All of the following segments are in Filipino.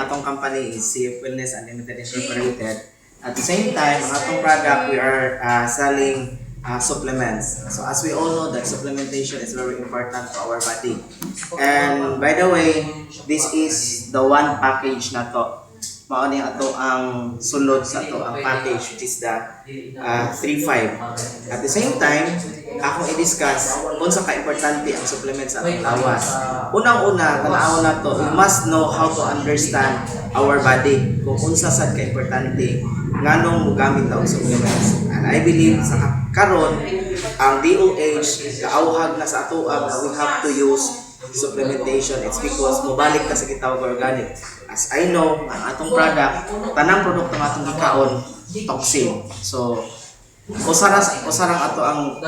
atong company is CF Wellness Unlimited Incorporated. At the same time, ang atong product, we are selling supplements. So as we all know that supplementation is very important to our body. And by the way, this is the one package na to. Mao ni ato ang sulod sa ato ang package, which is the 3-5. At the same time, akong i-discuss unsa ka importante ang supplements sa atong lawas. Unang-una, tanaw na to, we must know how to understand our body. Kung unsa sad ka importante nganong mogamit ta og supplements. And I believe sa karon ang DOH kaawhag na sa ato ang we have to use supplementation. It's because mobalik ka sa kitawag organic. As I know, ang atong product, tanang produkto ng atong gikaon, toxin. So, usarang ato ang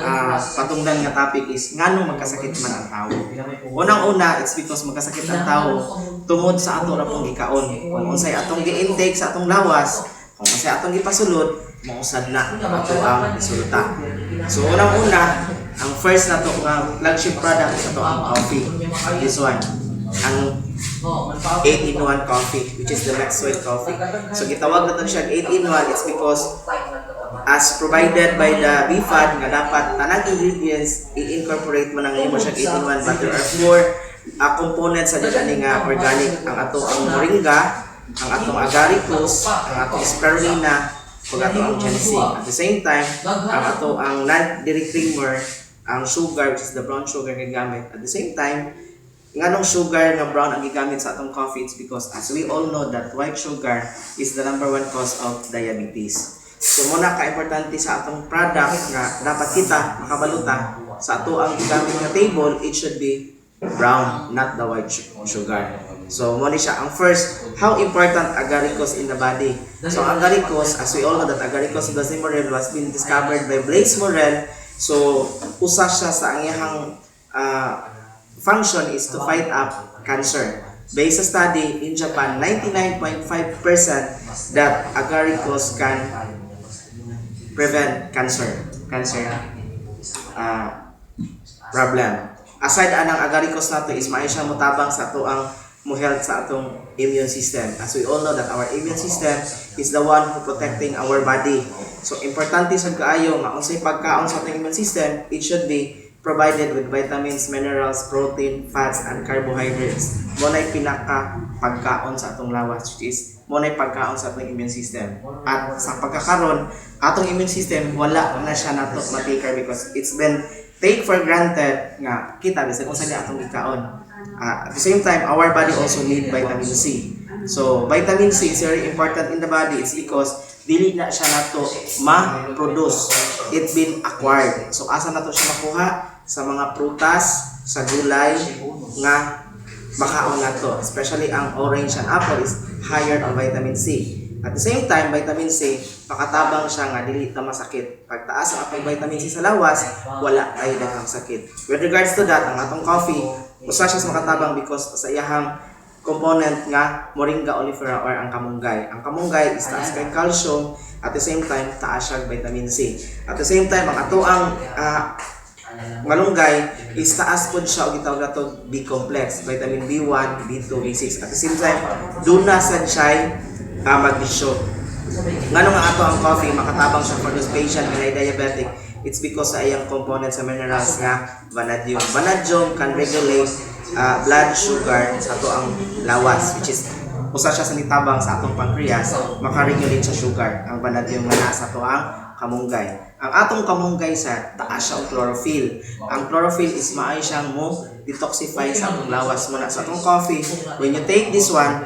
patungdan nga topic is nganong magkasakit man ang tao. Unang-una, it's because magkasakit ang tao tungod sa ato ra pong gikaon. Kung unsay atong gi-intake sa atong lawas, kung unsay atong gipasulod, mausad na ato ang resulta. So, unang-una, ang first na to nga flagship product sa to ang coffee. This one, ang 8-in-1 coffee, which is the Maxwell coffee. So gitawag na to siya 8-in-1, it's because as provided by the BFAD nga dapat tanang ingredients i-incorporate mo na ngayon mo siya 8-in-1, but there are 4 components sa dyan nga organic. Ang ato ang moringa, ang atong agaricus, ang atong spirulina, ug ato ang ginseng. At the same time, ang ato ang non-dairy creamer, ang sugar, which is the brown sugar nga gamit. At the same time, nganong sugar nga brown ang gigamit sa atong coffee, it's because as we all know that white sugar is the #1 cause of diabetes. So muna ka-importante sa atong product nga dapat kita makabaluta sa ato ang gigamit nga table, it should be brown, not the white sugar. So mo ni siya ang first, how important agaricus in the body. So agaricus, as we all know that agaricus Dorsey Morel was been discovered by Blaise Morel. So usa siya sa ang iyang function is to fight up cancer. Based sa study in Japan, 99.5% that agaricus can prevent cancer problem. Aside anang agaricus nato is maay siya motabang sa ato ang mo-health sa atong immune system. As we all know that our immune system is the one who protecting our body. So importante sad kaayo nga unsay pagkaon sa atong immune system, it should be provided with vitamins, minerals, protein, fats, and carbohydrates. Muna'y pinaka pagkaon sa atong lawas, which is muna'y pagkaon sa atong immune system. At sa pagkakaroon, atong immune system wala na siya nato matikar because it's been take for granted nga kita bisag unsa ni atong gikaon. At the same time, our body also need vitamin C. So vitamin C is very important in the body. It's because dili na siya nato ma-produce. It's been acquired. So asa nato siya makuha? Sa mga prutas, sa gulay nga makaon nato. Especially ang orange and apple is higher on vitamin C. At the same time, vitamin C, pakatabang siya nga dili ta masakit. Pagtaas ang atong vitamin C sa lawas, wala tayo daghang sakit. With regards to that, ang atong coffee, usa siya sa makatabang because sa iyahang component nga Moringa oleifera or ang kamunggay. Ang kamunggay is taas kay calcium, at the same time taas siya vitamin C. At the same time, ang ato ang malunggay is taas pod siya og gitawag nato B-complex, vitamin B1, B2, B6. At the same time, duna sad siya magnesium. Nganong nga ato ang coffee makatabang siya for those patient nga diabetic, it's because sa iyang component sa minerals nga vanadium. Vanadium can regulate blood sugar sa ato ang lawas, which is usa siya sa nitabang sa atong pancreas, makaregulate sa sugar ang vanadium nga naa sa ato ang kamunggay. Ang atong kamunggay sa taas siya og chlorophyll. Ang chlorophyll is maay siyang mo detoxify sa atong lawas mo na sa atong coffee. When you take this one,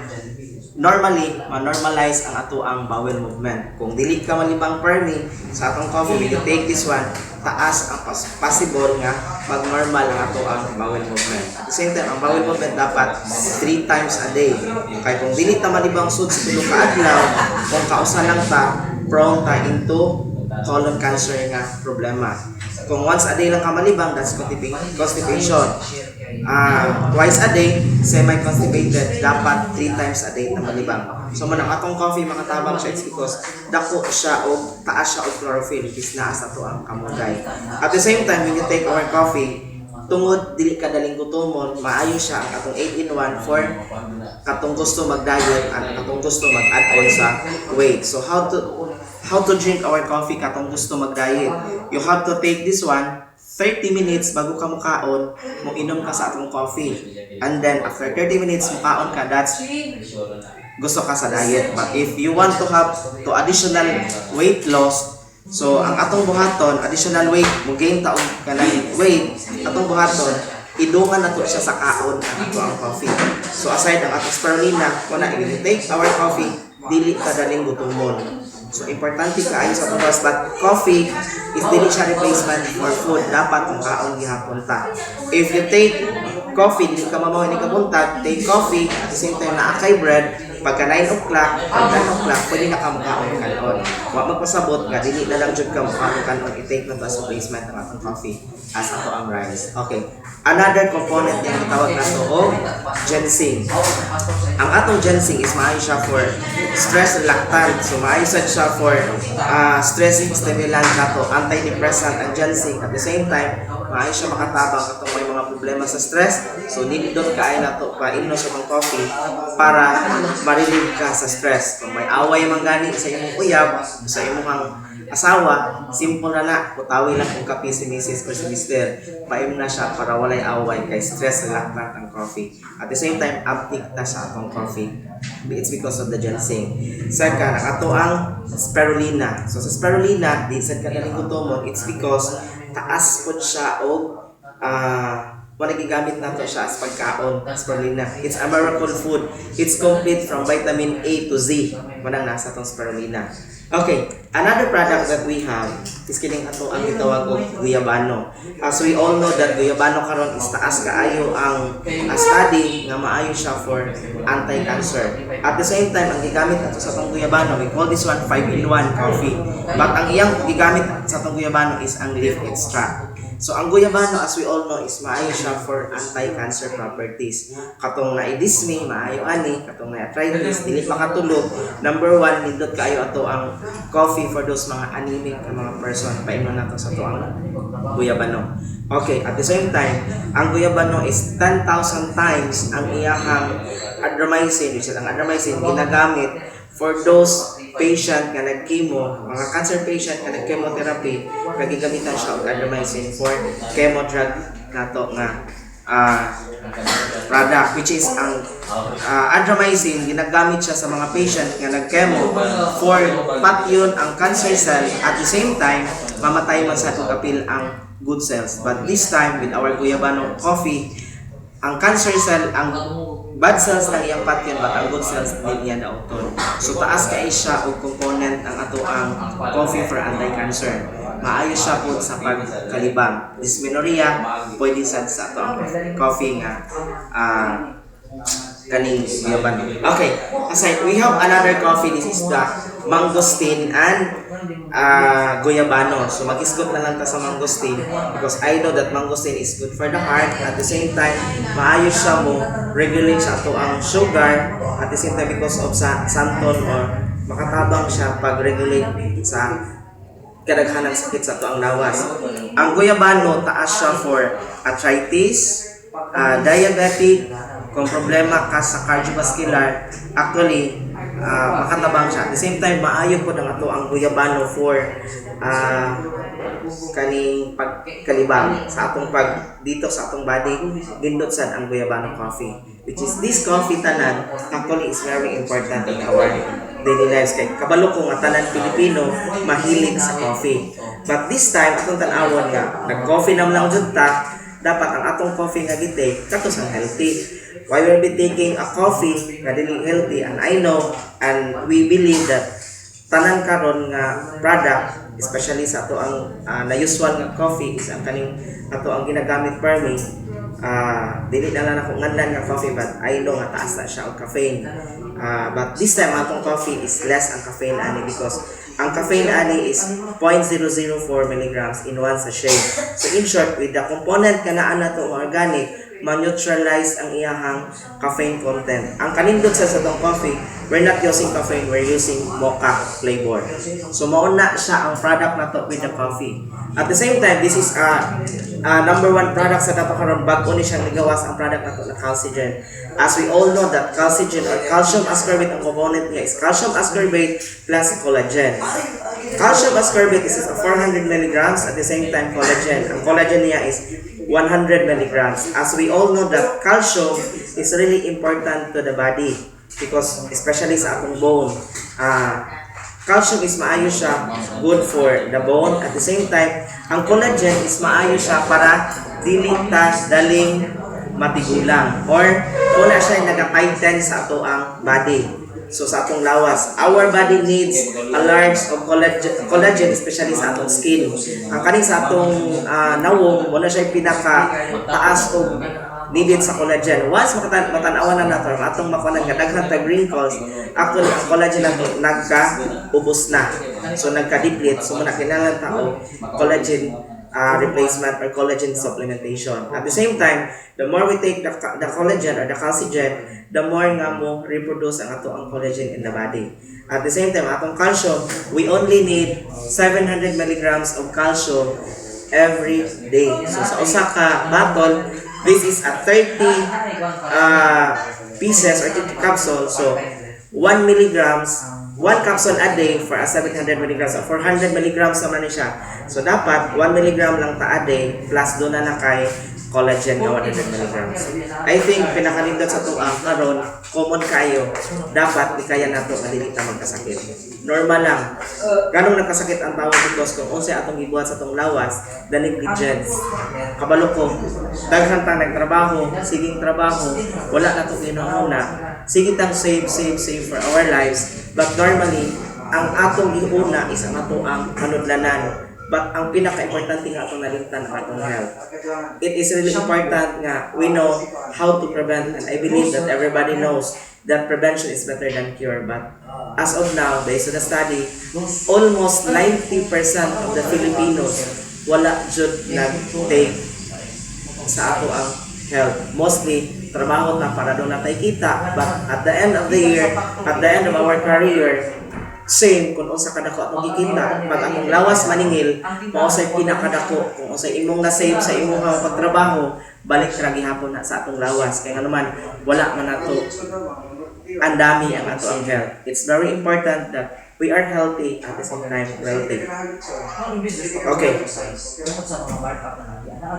normally ma-normalize ang ato ang bowel movement. Kung dili ka malibang permi sa atong coffee, when you take this one, taas ang possible nga mag-normal ang ato ang bowel movement. At the same time, ang bowel movement dapat 3 times a day. Kaya kung dili ta malibang sud sa tulo ka adlaw, kung kausa lang ta, prone ta into colon cancer nga problema. Kung once a day lang ka malibang, that's constipation. Twice a day, semi-constipated, dapat 3 times a day na malibang. So man ang atong coffee makatabang siya, it's because dako siya o taas siya og chlorophyll, which is naa sa to ang kamunggay. At the same time, when you take our coffee, tungod dili ka daling gutomon, maayo siya ang katong 8-in-1 for katong gusto mag-diet at katong gusto mag-add on sa weight. So how to drink our coffee katong gusto mag-diet? You have to take this one 30 minutes bago ka mukaon, mo inom ka sa atong coffee. And then after 30 minutes mukaon ka, that's gusto ka sa diet. But if you want to have additional weight loss, so ang atong buhaton, additional weight, mo gain taong kanang weight, atong buhaton, idungan nato siya sa kaon ang ato ang coffee. So aside ang atong spirulina, kung na i-take our coffee, dili ka daling gutomon. So importante kaayo sa pagwas, but coffee is dili siya replacement for food. Dapat ang kaon gihapon ta. If you take coffee, dili ka mamaw ni kabuntag, take coffee at the same time na akay bread, pagka 9 o'clock, pwede na ka makaon kanon. Wa magpasabot ka, dili na lang jud ka makaon kanon, i-take na to as replacement ng atong coffee as ato ang rice. Okay. Another component na gitawag nato og ginseng. Ang atong ginseng is maayo siya for stress relactant. So maayo siya for stress stimulant nato, antidepressant ang ginseng. At the same time, maayo siya makatabang katong may mga problema sa stress. So nindot kaayo nato pa inom sa mga coffee para ma-relieve ka sa stress. Kung may away man gani sa imong uyab, sa imong asawa, simple na putawi lang kung kape si Mrs. or si Mr. Paim na siya para walay away kay stress relactant ang coffee. At the same time, uptick na sa atong coffee. It's because of the ginseng. Second, ato ang spirulina. So sa spirulina, di sa kanaling gutomon, it's because taas po siya og gigamit nato siya as pagkaon, spirulina. It's a miracle food. It's complete from vitamin A to Z. Manang nasa tong spirulina. Okay, another product that we have is kining ato ang gitawag og guyabano. As we all know that guyabano karon is taas kaayo ang study nga maayo siya for anti-cancer. At the same time, ang gigamit nato sa tong guyabano, we call this one 5-in-1 coffee. But ang iyang gigamit sa tong guyabano is ang leaf extract. So ang guyabano, as we all know, is maayo siya for anti-cancer properties. Katong na-dismay, maayo ani, katong na-arthritis, dili makatulog. Number 1, nindot kaayo ato ang coffee for those mga anemic na mga person. Painom nato sa to ang guyabano. Okay, at the same time, ang guyabano is 10,000 times ang iyahang adramycin, which is ang adramycin ginagamit for those patient nga nag-chemo, mga cancer patient nga nag-chemotherapy, nagigamitan siya og adramycin for chemo drug nato nga product, which is ang adramycin ginagamit siya sa mga patient nga nag-chemo for patyon ang cancer cell, at the same time mamatay man sa apil ang good cells. But this time with our guyabano coffee, ang cancer cell, ang bad cells lang iyang patyon, but ang good cells din niya daoton. So taas kay siya og component ang ato ang coffee for anti-cancer. Maayo siya po sa pagkalibang dysmenorrhea, pwede sa ato ang coffee nga kaning guyabano. Okay, aside, we have another coffee. This is the mangosteen and guyabano. So mag-isgot na lang ta sa mangosteen because I know that mangosteen is good for the heart. At the same time, maayos siya mo regulate sa ato ang sugar. At the same time, because of sa santon or makatabang siya pag-regulate sa kadaghanang sakit sa ato ang lawas. Ang guyabano, taas siya for arthritis, diabetic, kung problema ka sa cardiovascular, actually, makatabang siya. At the same time, maayo po ng ato ang guyabano for kaning pagkalibang sa atong dito sa atong body, gindot sad ang guyabano coffee. Which is this coffee tanan, actually is very important in our daily lives. Kay kabalo ko nga tanan Pilipino mahilig sa coffee. But this time, atong tanawon nga, nag-coffee naman lang jud ta, dapat ang atong coffee nga gitake katos ang healthy. Why we'll be taking a coffee nga dili healthy, and I know and we believe that tanan karon nga product, especially sa ato ang na usual nga coffee is ang kaning ato ang ginagamit per me, dili na lang ako ngandan nga coffee, but I know nga taas na siya og caffeine. But this time atong coffee is less ang caffeine ani, because ang caffeine ani is 0.004 milligrams in one sachet. So in short, with the component nga naa nato organic, ma-neutralize ang iyahang caffeine content. Ang kanindot sa itong coffee, we're not using caffeine, we're using mocha flavor. So mauna siya ang product na to with the coffee. At the same time, this is number one product sa dato karon bag-o ni siyang ligawas ang product na to na Calcigen. As we all know that Calcigen or calcium ascorbate ang component niya is calcium ascorbate plus collagen. Calcium ascorbate is 400 milligrams, at the same time collagen. Ang collagen niya is 100 milligrams. As we all know that calcium is really important to the body because especially sa atong bone. Calcium is maayo siya good for the bone. At the same time, ang collagen is maayo siya para dili ta daling matigulang or wala siya nagapaitan sa ato ang body. So sa atong lawas, our body needs a large of collagen especially sa atong skin. Ang kaning sa atong nawong, wala siya pinaka taas og needed sa collagen. Once matanawan na nato ang atong makuha nga daghan tag wrinkles, actually ang collagen nato nagka-ubos na. So nagka-deplete. So muna kinahanglan tao collagen replacement or collagen supplementation. At the same time, the more we take the collagen or the Calcigen, the more nga mo reproduce ang ato ang collagen in the body. At the same time, atong calcium, we only need 700 milligrams of calcium every day. So sa usa ka bottle, this is a 30 pieces or 30 capsules. So 1 milligrams 1 capsule a day for a 700 milligrams. So 400 milligrams naman siya. So dapat 1 milligram lang ta a day plus doon na kay collagen na 100 milligrams. I think pinakalindot sa tuang karon common kayo. Dapat di kaya nato dili ta magkasakit. Normal lang. Ganong nagkasakit ang tawag because kung unsay atong gibuhat sa atong lawas, the negligence. Kabalo ko, daghan ta nagtrabaho, siging trabaho, wala na to ginahuna. Sige tang save for our lives. But normally, ang atong giuna is ang ato ang kanudlanan. But ang pinaka-importante nga atong nalimtan ang atong health. It is really important nga we know how to prevent, and I believe that everybody knows that prevention is better than cure. But as of now, based on the study, almost 90% of the Filipinos wala jud nag-take sa ato ang health. Mostly, trabaho ta para doon natay kita. But at the end of the year, at the end of our career, same kung unsa kadako atong gikita, pag atong lawas maningil, mao say pinakadako. Kung unsay imong na-save sa imong pagtrabaho, balik ra gihapon na sa atong lawas. Kaya nga naman, wala man nato ang dami ang ato ang health. It's very important that we are healthy at the same time wealthy. Okay.